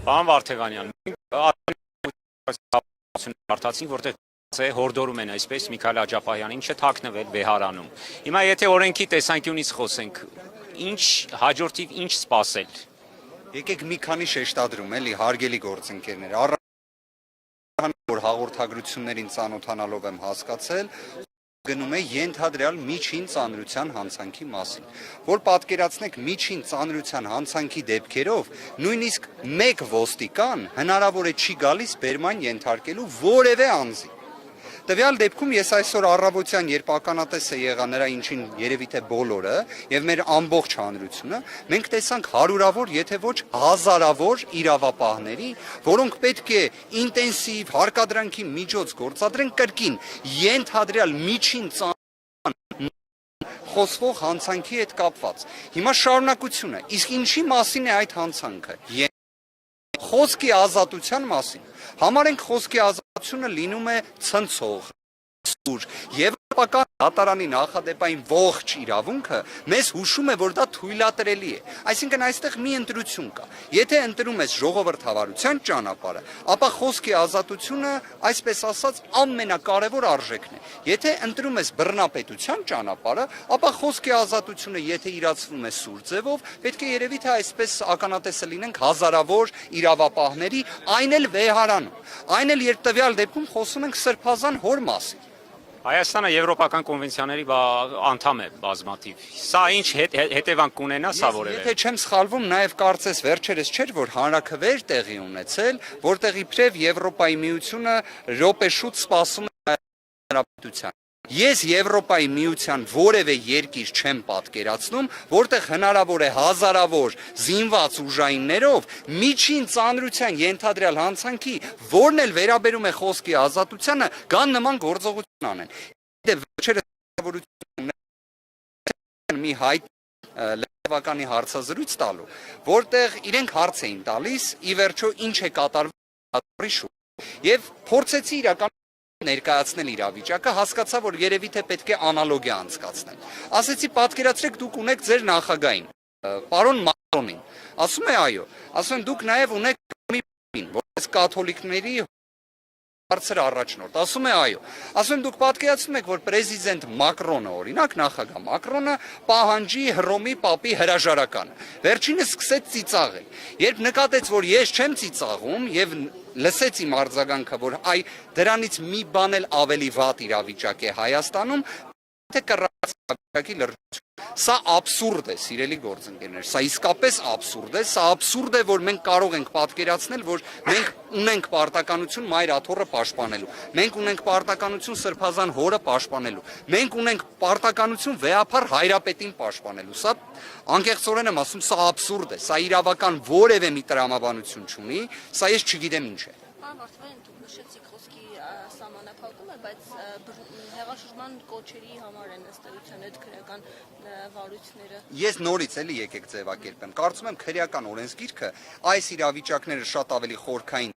Պարոն Վարդեղանյան, արդացին, որտեղ հորդորում են այսպես Միքայել Աջափահյանին չթաքնվել Բեհարանում։ Հիմա եթե օրենքի տեսանկյունից խոսենք, ինչ հաջորդիվ ինչ սպասել։ Եկեք մի քանի շեշտադրում էլի հարգելի գործընկերներ, որ հաղորդագրություններին ծանոթանալով եմ հասկացել, գնում է ենթադրյալ միջին ծանրության հանցանքի մասին, որ պատկերացնեք միջին ծանրության հանցանքի դեպքերով, նույնիսկ մեկ ոստիկան հնարավոր է չի գալիս բերման ենթարկելու որևէ անձի։ Տվյալ դեպքում ես այսօր առավոտյան, երբ ականատեսը եղա նրա ինչին երևի թե բոլորը եւ մեր ամբողջ հանրությունը, մենք տեսանք հարյուրավոր, եթե ոչ հազարավոր իրավապահների, որոնք պետք է ինտենսիվ հարկադրանքի միջոց գործադրեն կրկին ենթադրյալ միջին խոսվող հանցանքի հետ կապված։ Հիմա շարունակությունը, իսկ ինչի մասին է այդ հանցանքը։ Խոսքի ազատության մասին։ Համարենք խոսքի ազատությունը լինում է ցնցող, Եվրոպական դատարանի նախադեպային ողջ իրավունքը մեզ հուշում է, որ դա թույլատրելի է։ Այսինքն այստեղ մի ընտրություն կա։ Եթե ընտրում ես ժողովրդավարության ճանապարհը, ապա խոսքի ազատությունը, այսպես ասած, ամենակարևոր արժեքն է։ Եթե ընտրում ես բռնապետության ճանապարհը, ապա խոսքի ազատությունը, եթե իրացվում է սուր ձևով, պետք է երևի թե այսպես ականատեսը լինենք հազարավոր իրավապահների, այն էլ Բեհարանում, այն էլ երբ տվյալ դեպքում խոսում ենք սրբազան հոր մասին։ Հայաստանը եվրոպական կոնվենցիաների անդամ է բազմաթիվ։ Սա ինչ հետևանք կունենա, սա որևէ։ Եթե չեմ սխալվում, նաև կարծես վերջերս չէր, որ հանրաքվեր տեղի ունեցել, որտեղ իբրև Եվրոպայի միությունը րոպեշուտ սպասում է հանրապետության։ Ես Եվրոպայի միության որևէ երկիր չեմ պատկերացնում, որտեղ հնարավոր է հազարավոր զինված ուժայիններով միջին ծանրության ենթադրյալ հանցանքի, որն էլ վերաբերում է խոսքի ազատությանը, կան նման գործողություն անեն։ Վերջերս մի հայտ լրատվականի հարցազրույց տալու, որտեղ իրենք հարց էին տալիս, ի վերջո ինչ է կատարվում շուրջ, եւ փորձեցի իրական ներկայացնել իրավիճակը, հասկացա, որ երևի թե պետք է անալոգիա անցկացնել։ Ասեցի, պատկերացրեք դուք ունեք ձեր նախագահին, պարոն Մակրոնին։ Ասում է այո, ասում են դուք նաև ունեք որպես կաթոլիկների բարձր առաջնորդ, ասում է այո, ասում են դուք պատկերացնում եք, որ պրեզիդենտ Մակրոնը, օրինակ նախագահ Մակրոնը պահանջի Հռոմի պապի հրաժարականը։ Վերջինս սկսեց ծիծաղել։ Երբ նկատեց, որ ես չեմ ծիծաղում եւ լսեց իմ արձագանքը, որ այ դրանից մի բան էլ ավելի վատ իրավիճակ է Հայաստանում, թե կռած իրավիճակի լրջություն։ Սա աբսուրդ է, սիրելի գործընկերներ, սա իսկապես աբսուրդ է, սա աբսուրդ է, որ մենք կարող ենք պատկերացնել, որ մենք ունենք պարտականություն մայր աթոռը պաշտպանելու, մենք ունենք պարտականություն սրբազան հորը պաշտպանելու, մենք ունենք պարտականություն վեհափառ հայրապետին պաշտպանելու։ Սա անկեղծորեն եմ ասում, սա աբսուրդ է, սա իրավական որևէ մի տրամաբանություն չունի, սա ես չգիտեմ ինչ է։ Բայց հեղաշրջման կոչերի համար են ըստ էության այդ քրեական վարույթները։ Ես նորից էլի եկեք ձևակերպեմ։ Կարծում եմ քրեական օրենսգիրքը այս իրավիճակները շատ ավելի խորքային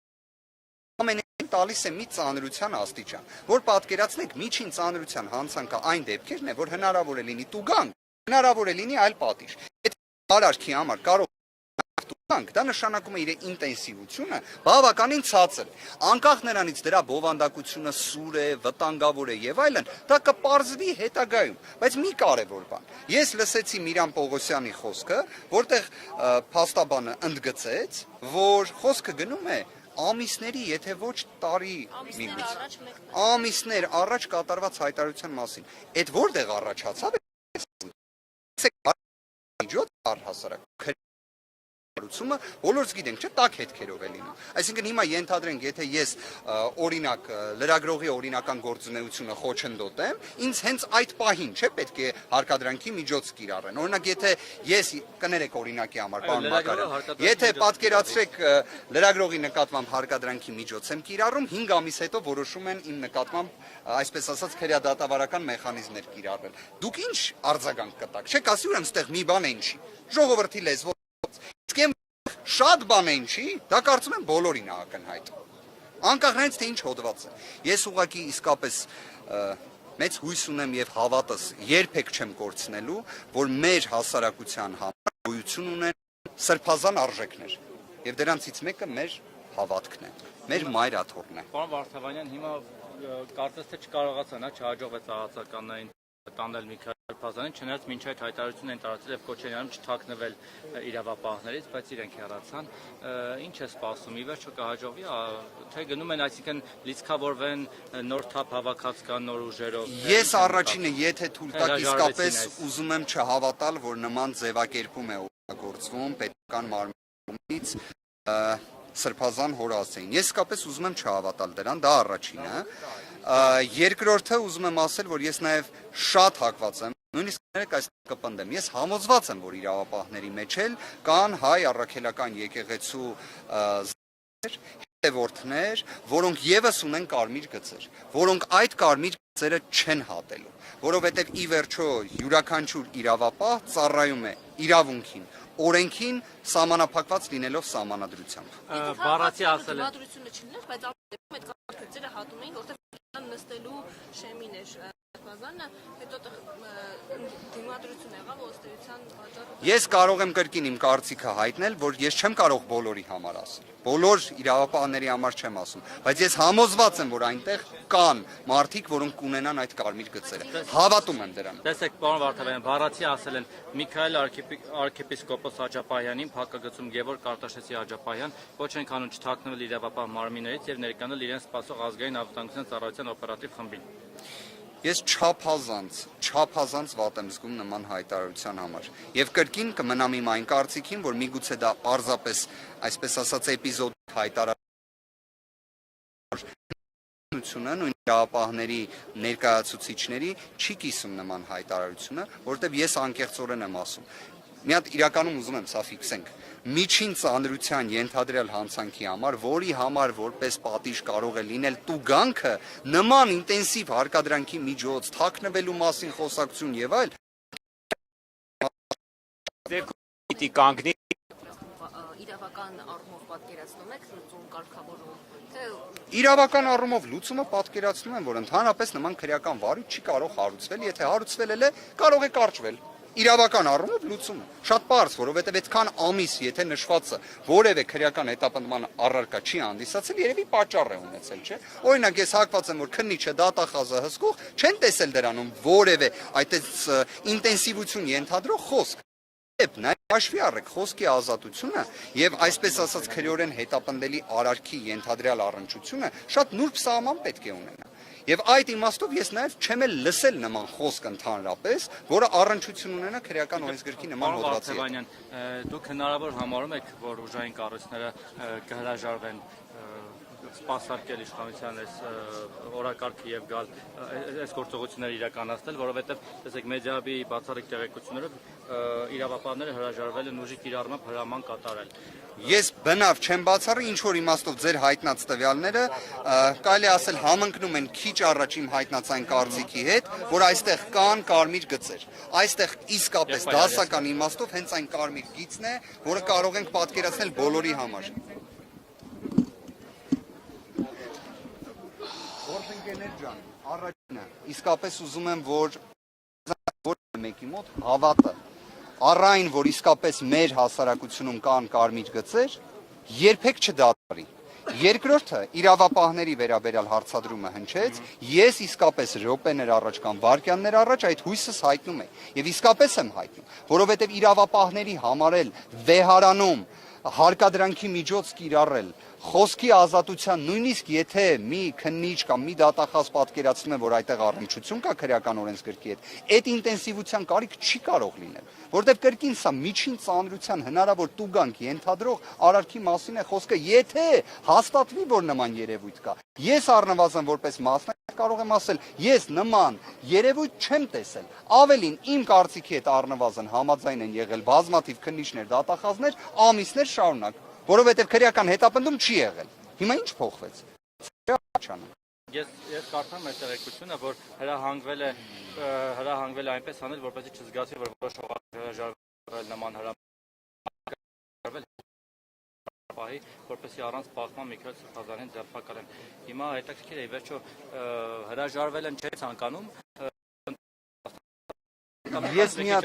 ամենայն տալիս է մի ծանրության աստիճան, որ պատկերացնեք միջին ծանրության հանցանքը այն դեպքերն է, որ հնարավոր է լինի տուգանք, հնարավոր է լինի այլ պատիժ։ Եթե արարքի համար կարող դա նշանակում է իր ինտենսիվությունը բավականին ցածր է։ Անկախ նրանից դրա բովանդակությունը սուր է, վտանգավոր է եւ այլն, դա կպարզվի հետագայում, բայց մի կարևոր բան։ Ես լսեցի Միրան Պողոսյանի խոսքը, որտեղ փաստաբանը ընդգծեց, որ խոսքը գնում է ամիսների, եթե ոչ տարի ամիսներ առաջ կատարված հայտարարության մասին։ Այդ որտեղ առաջացավ է առհասարակ բոլորս գիտենք, չէ՞, տաք հետքերով է լինում։ Այսինքն հիմա ենթադրենք, եթե ես օրինակ լրագրողի օրինական գործունեությունը խոչընդոտեմ, ինձ հենց այդ պահին, չէ՞, պետք է հարկադրանքի միջոց կիրառեն։ Օրինակ, եթե ես կներեք օրինակի համար, պարոն Մակարյան, եթե պատկերացրեք լրագրողի նկատմամբ հարկադրանքի միջոց եմ կիրառում, 5 ամիս հետո որոշում են իմ նկատմամբ, այսպես ասած, քրեադատավարական մեխանիզմներ կիրառվել։ Դուք ինչ արձագանք կտաք, չէ՞, ասի ուրեմն ստեղ մի բան է ինչի։ Ժողովրդի լեզվով շատ բան է ինչի, դա կարծում եմ բոլորին է ակնհայտ։ Անկախ նրանից թե ինչ հոդված է։ Ես ուղղակի իսկապես մեծ հույս ունեմ եւ հավատս երբեք չեմ կորցնելու, որ մեր հասարակության համար գոյություն ունեն սրբազան արժեքներ։ եւ դրանցից մեկը մեր հավատքն է, մեր մայրաթորն է։ Պարոն Վարդավանյան, հիմա կարծես թե չկարողացան, չհաջողվեց աղացականներին տանել Միքայել Փազյանին, չնայած մինչ այդ հայտարարությունն են տարածել եւ կոչ են անում չթաքնվել իրավապահներից, բայց իրենք հեռացան։ Ինչ է սպասում, ի վերջո կհաջողվի, թե գնում են, այսինքն լիցքավորվեն, նոր թափ հավաքած կան նոր ուժերով։ Ես առաջինը, եթե թույլ տաք, իսկապես ուզում եմ չհավատալ, որ նման ձևակերպում է օգտագործվում պետական մարմնից Սրբազան հորասեին։ Ես իսկապես ուզում եմ չհավատալ դրան, դա առաջինը։ Երկրորդը ուզում եմ ասել, որ ես նաև շատ հակված եմ, նույնիսկ ներեք այստեղ կպնդեմ։ Ես համոզված եմ, որ իրավապահների մեջ էլ կան հայ առաքելական եկեղեցու հետևորդներ, որոնք եւս ունեն կարմիր գծեր, որոնք այդ կարմիր գծերը չեն հատելու, որովհետեւ ի վերջո յուրաքանչյուր իրավապահ ծառայում է իրավունքին, օրենքին սահմանափակված լինելով սահմանադրությամբ։ Բառացի ասել է դիմադրությունը չլիներ, բայց այդ կարգերը հատում էին, որտեղ նստելու շեմին էր Փազյանը, հետո դիմադրություն եղավ ոստերության պատճառով։ Ես կարող եմ կրկին իմ կարծիքը հայտնել, որ ես չեմ կարող բոլորի համար ասել։ Բոլոր իրավապահների համար չեմ ասում, բայց ես համոզված եմ, որ այնտեղ կան մարդիկ, որոնք կունենան այդ կարմիր գծերը։ Հավատում եմ դրան։ Տեսեք, պարոն Վարդավանյան, բառացի ասել են Միքայել arczepiskopos Աջապահյանին, փակագծում Գևորգ Արտաշեսի Աջապահյան, ոչ են անում չթաքնվել իրավապահ մարմիններից եւ ներկանալ իրենց սպասող ազգային անվտանգության ծառայության օպերատիվ խմբին։ Ես չափազանց վատ եմ զգում նման հայտարարության համար։ Եվ կրկին կմնամ իմ այն կարծիքին, որ միգուցե դա պարզապես, այսպես ասած, էպիզոդիկ հայտարարությունը, նույն իրավապահների ներկայացուցիչների չի կիսում նման հայտարարությունը, որովհետև ես անկեղծորեն եմ ասում։ Մի հատ իրականում ուզում եմ սա ֆիքսենք։ Միջին ծանրության ենթադրյալ հանցանքի համար, որի համար որպես պատիժ կարող է լինել տուգանքը, նման ինտենսիվ հարկադրանքի միջոց, թաքնվելու մասին խոսակցություն եւ այլ, պիտի կանգնի իրավական առումով պատկերացնում եք լուծում կարգավորում, թե իրավական առումով լուծումը պատկերացնում եմ, որ ընդհանրապես նման քրեական վարույթ չի կարող հարուցվել, եթե հարուցվել է, կարող է կարճվել։ Իրավական առումով լուծումը շատ պարզ, որովհետև այդքան ամիս, եթե նշվածը որևէ քրեական հետապնդման առարկա չի հանդիսացել, երևի պատճառ է ունեցել, չէ՞։ Օրինակ, ես հակված եմ, որ քննիչը դատախազը հսկող չեն տեսել դրանում որևէ այդպես ինտենսիվություն ենթադրող խոսք։ Նաև հաշվի առեք խոսքի ազատությունը եւ այսպես ասած քրեորեն հետապնդելի արարքի ենթադրյալ առնչությունը շատ նուրբ սահման պետք է ունենա։ Եվ այդ իմաստով ես նաև չեմ էլ լսել նման խոսք ընդհանրապես, որը առնչություն ունենա քրեական օրենսգրքի նման հոդվածի հետ։ Դուք հնարավոր համարում եք, որ ուժային կառույցները կհրաժարվեն սպասարկել իշխանության այս օրակարգը եւ գալ այս գործողությունները իրականացնել, որովհետեւ տեսեք մեդիայի բացառիկ տեղեկություններով իրավապահները հրաժարվել են ուժի կիրառմամբ հրաման կատարել։ Ես բնավ չեմ բացառի, ինչ որ իմաստով ձեր հայտնած տվյալները կարելի ասել համընկնում են քիչ առաջ իմ հայտնած այն կարծիքի հետ, որ այստեղ կան կարմիր գծեր։ Այստեղ իսկապես դասական իմաստով հենց այն կարմիր գիծն է, որը կարող ենք պատկերացնել բոլորի համար։ Գործընկերներ ջան, առաջինը, իսկապես ուզում եմ, որ մեկի մոտ հավատը առայն, որ իսկապես մեր հասարակությունում կան կարմիր գծեր, երբեք չդադարի։ Երկրորդը, իրավապահների վերաբերյալ հարցադրումը հնչեց, ես իսկապես րոպեներ առաջ կամ վայրկյաններ առաջ այդ հույսս հայտնում եմ, եւ իսկապես եմ հայտնում, որովհետեւ իրավապահների համար էլ վեհարանում հարկադրանքի միջոց կիրառել, խոսքի ազատության, նույնիսկ եթե մի քննիչ կամ մի դատախազ պատկերացնում է, որ այդտեղ առնչություն կա քրեական օրենսգրքի հետ, այդ ինտենսիվության կարիք չի կարող լինել, որտեղ կրկին սա միջին ծանրության հնարավոր տուգանք ենթադրող արարքի մասին է խոսքը, եթե հաստատվի, որ նման երևույթ կա։ Ես առնվազն որպես մասնագետ կարող եմ ասել, ես նման երևույթ չեմ տեսել։ Ավելին, իմ կարծիքի հետ առնվազն համաձայն են եղել բազմաթիվ քննիչներ, դատախազներ, ամիսներ շարունակ, որովհետև քրեական հետապնդում չի եղել։ Հիմա ինչ փոխվեց։ Ես կարծում եմ այդ տեղեկությունը, որ հրահանգվել է այնպես անել, որպեսզի չզգացի, որ որոշ հրաժարվել նման հրամանել, որպեսզի առանց բախման Միքայել Փազյանին ձերբակալեն։ Հիմա հետաքրքիր է, ի վերջո հրաժարվել են չէ ցանկանում։ Ես մի հատ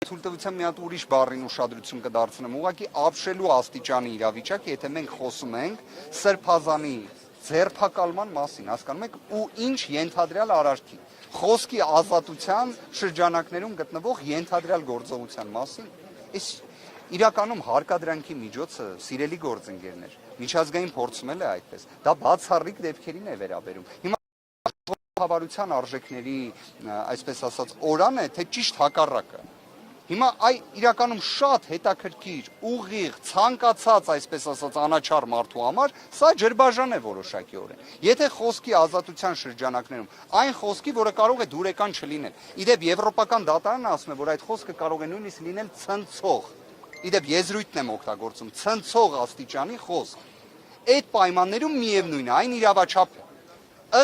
Ցույցտվության մի հատ ուրիշ բառին ուշադրություն կդարձնեմ, ուղղակի ապշելու աստիճանի իրավիճակ, եթե մենք խոսում ենք սրբազանի ձերբակալման մասին, հասկանում եք, ու ինչ ենթադրյալ արարքի, խոսքի ազատության շրջանակներում գտնվող ենթադրյալ գործողության մասին, այս իրականում հարկադրանքի միջոցը սիրելի գործընկերներ, միջազգային փորձում է այդպես, դա բացառիկ դեպքերին է վերաբերում։ Հիմա ժողովրդավարության արժեքների, այսպես ասած, օրան է, թե ճիշտ հակառակը։ Հիմա իրականում շատ հետաքրքիր, ուղիղ, ցանկացած, այսպես ասած, անաչառ մարդու համար, սա ջրբաժան է որոշակիորեն։ Եթե խոսքի ազատության շրջանակներում, այն խոսքի, որը կարող է դուրեկան չլինել։ Իդեպ եվրոպական դատարանը ասում է, որ այդ խոսքը կարող է նույնիսկ լինել ցնցող։ Իդեպ եզրույթն եմ օգտագործում, ցնցող աստիճանի խոսք։ Այդ պայմաններում միևնույն է, այն իրավաչափ է։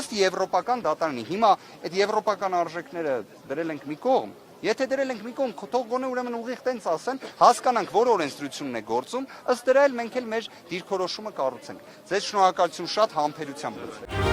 Ըստ եվրոպական դատարանի, հիմա այդ եվրոպական արժեքները դրել ենք մի կողմ, եթե դրել ենք մի կողմ, թող գոնե ուրեմն ուղիղ տենց ասեն, հասկանանք, որ օրենսդրությունն է գործում, ըստ դրա էլ մենք էլ մեր դիրքորոշումը կառուցենք։ Ձեզ շնորհակալություն, շատ համբերությամբ լսեք։